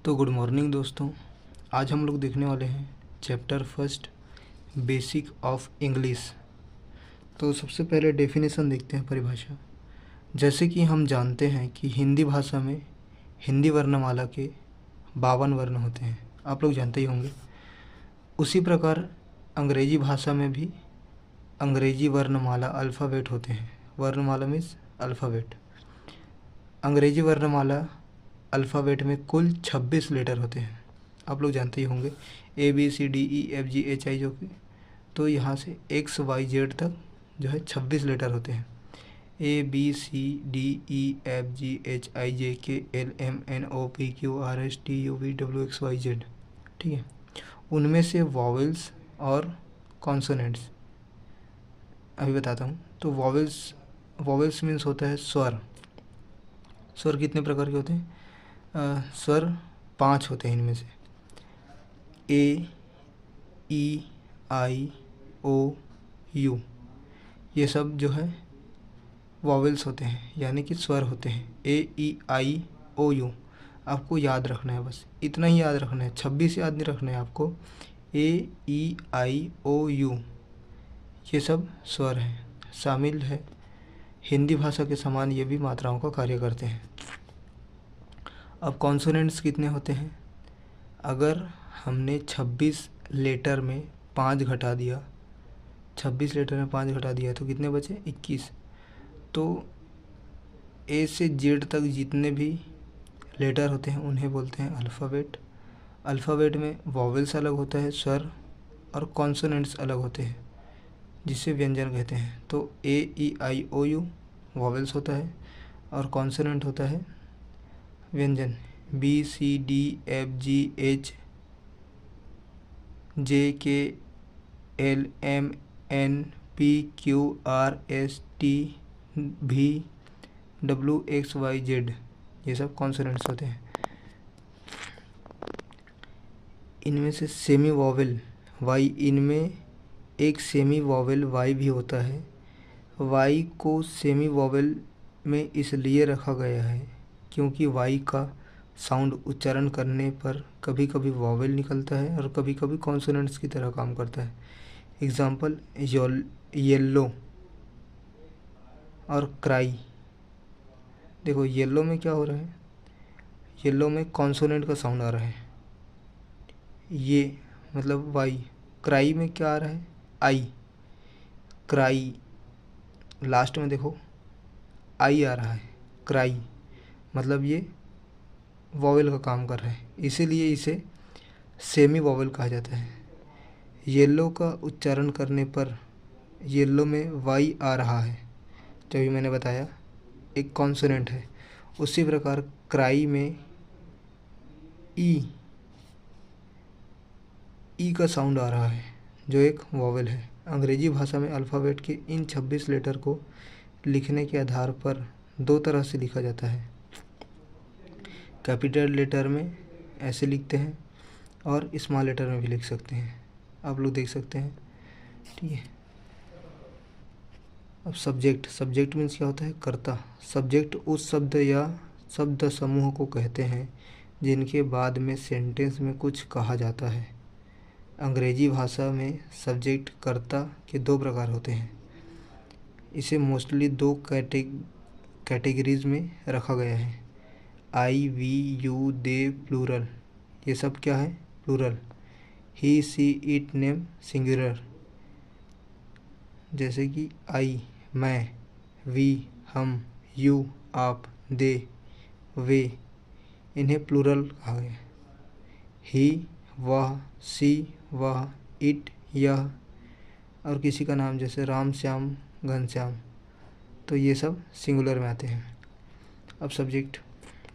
तो good morning दोस्तों। आज हम लोग देखने वाले हैं chapter first basic of English. तो सबसे पहले डेफिनेशन देखते हैं, परिभाषा। जैसे कि हम जानते हैं कि हिंदी भाषा में हिंदी वर्णमाला के 52 वर्ण होते हैं, आप लोग जानते ही होंगे। उसी प्रकार अंग्रेजी भाषा में भी अंग्रेजी वर्णमाला अल्फ़ाबेट होते हैं। वर्णमाला मीन्स अल्फ़ाबेट। अंग्रेजी वर्णमाला अल्फ़ाबेट में कुल 26 लेटर होते हैं, आप लोग जानते ही होंगे। ABCDEFGHI जो कि, तो यहाँ से XYZ तक जो है 26 लेटर होते हैं। ABCDEFGHIJKLMNOPQRSTUVWXYZ, ठीक है। उनमें से वॉवेल्स और कॉन्सोनेंट्स अभी बताता हूँ। तो वॉवेल्स मीन्स होता है स्वर। स्वर कितने प्रकार के होते हैं? स्वर 5 होते हैं। इनमें से A, E, I, O, U, ये सब जो है वॉवेल्स होते हैं, यानी कि स्वर होते हैं। A, E, I, O, U आपको याद रखना है, बस इतना ही याद रखना है, 26 याद नहीं रखना है आपको। A, E, I, O, U ये सब स्वर हैं, शामिल है। हिंदी भाषा के समान ये भी मात्राओं का कार्य करते हैं। अब कॉन्सोनेंट्स कितने होते हैं? अगर हमने 26 लेटर में 5 घटा दिया, 26 लेटर में 5 घटा दिया तो कितने बचे? 21। तो A से Z तक जितने भी लेटर होते हैं उन्हें बोलते हैं अल्फ़ाबेट। अल्फ़ाबेट में वॉवेल्स अलग होता है, स्वर, और कॉन्सोनेंट्स अलग होते हैं जिसे व्यंजन कहते हैं। तो A, E, I, O, U vowels होता है और कॉन्सोनेंट होता है व्यंजन। B, C, D, F, G, H, J, K, L, M, N, P, Q, R, S, T, V, W, X, Y, Z ये सब कॉन्सोनेंट्स होते हैं। इनमें से सेमी वॉवेल Y, इनमें एक सेमी वॉवेल Y भी होता है। Y को सेमी वॉवेल में इसलिए रखा गया है क्योंकि Y का साउंड उच्चारण करने पर कभी कभी वॉवेल निकलता है और कभी कभी कॉन्सोनेंट्स की तरह काम करता है। एग्जाम्पल येलो और क्राई। देखो येलो में क्या हो रहा है? येलो में कॉन्सोनेंट का साउंड आ रहा है, ये मतलब वाई। क्राई में क्या आ रहा है? आई। क्राई लास्ट में देखो आई आ रहा है। क्राई मतलब ये वॉवेल का काम कर रहा है, इसीलिए इसे सेमी वॉवेल कहा जाता है। येलो का उच्चारण करने पर येलो में वाई आ रहा है, जो भी मैंने बताया एक कॉन्सोनेंट है। उसी प्रकार क्राई में ई का साउंड आ रहा है जो एक वॉवेल है। अंग्रेजी भाषा में अल्फ़ाबेट के इन 26 लेटर को लिखने के आधार पर 2 तरह से लिखा जाता है। कैपिटल लेटर में ऐसे लिखते हैं और स्मॉल लेटर में भी लिख सकते हैं, आप लोग देख सकते हैं, ठीक है। अब सब्जेक्ट मीन्स क्या होता है? कर्ता। सब्जेक्ट उस शब्द या शब्द समूह को कहते हैं जिनके बाद में सेंटेंस में कुछ कहा जाता है। अंग्रेजी भाषा में सब्जेक्ट कर्ता के 2 प्रकार होते हैं। इसे मोस्टली 2 कैटेगरीज में रखा गया है। I, we, you, they plural, ये सब क्या है? Plural. He, she, it, name singular, जैसे कि आई मैं, वी हम, यू आप, दे वे, इन्हें प्लूरल कहा गया। ही वह, सी वह, इट यह, और किसी का नाम जैसे राम श्याम घनश्याम, तो ये सब सिंगुलर में आते हैं। अब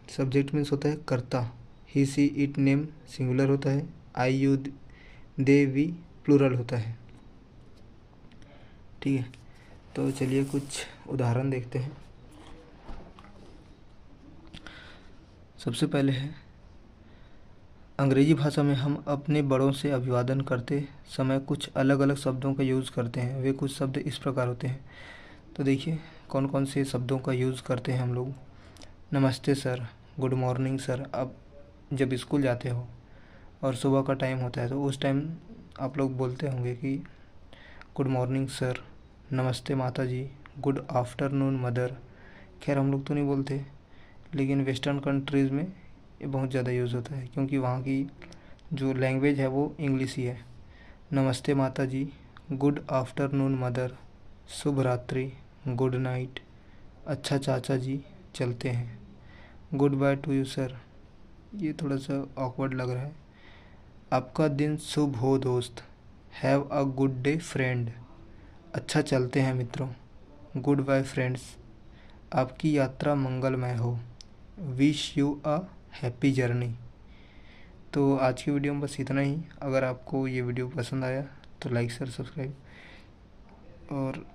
सब्जेक्ट मीन्स होता है कर्ता। ही, सी, इट, नेम सिंगुलर होता है। आई, यू, दे, वी प्लूरल होता है, ठीक है। तो चलिए कुछ उदाहरण देखते हैं। सबसे पहले है, अंग्रेजी भाषा में हम अपने बड़ों से अभिवादन करते समय कुछ अलग अलग शब्दों का यूज़ करते हैं। वे कुछ शब्द इस प्रकार होते हैं। तो देखिए कौन कौन से शब्दों का यूज़ करते हैं हम लोग। नमस्ते सर, गुड मॉर्निंग सर। अब जब स्कूल जाते हो और सुबह का टाइम होता है तो उस टाइम आप लोग बोलते होंगे कि गुड मॉर्निंग सर, नमस्ते माता जी, गुड आफ्टरनून मदर। खैर हम लोग तो नहीं बोलते, लेकिन वेस्टर्न कंट्रीज़ में ये बहुत ज़्यादा यूज़ होता है क्योंकि वहाँ की जो लैंग्वेज है वो इंग्लिश ही है। नमस्ते माता जी, गुड आफ्टरनून मदर, शुभ रात्रि, गुड नाइट, अच्छा चाचा जी, चलते हैं, good by two you sir. ये थोड़ा सा ऑकवर्ड लग रहा है। आपका दिन शुभ हो दोस्त, have a good day friend, अच्छा चलते हैं मित्रों, गुड बाय फ्रेंड्स, आपकी यात्रा मंगलमय हो, wish you a happy journey. तो आज की वीडियो में बस इतना ही। अगर आपको ये वीडियो पसंद आया तो लाइक शेयर सब्सक्राइब, और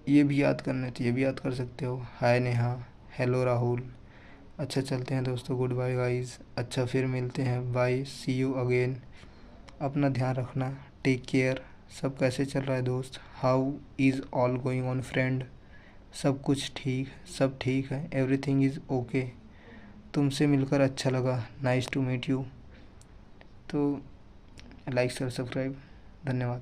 ये भी याद करना है तो ये भी याद कर सकते हो, हाय नेहा, हेलो राहुल। अच्छा चलते हैं दोस्तों, गुड बाय गाइस, अच्छा फिर मिलते हैं, बाय, सी यू अगेन। अपना ध्यान रखना, टेक केयर। सब कैसे चल रहा है दोस्त, how is all going on friend. सब कुछ ठीक, सब ठीक है, एवरीथिंग इज़ ओके। तुमसे मिलकर अच्छा लगा, नाइस टू मीट यू। तो लाइक शेयर सब्सक्राइब, धन्यवाद।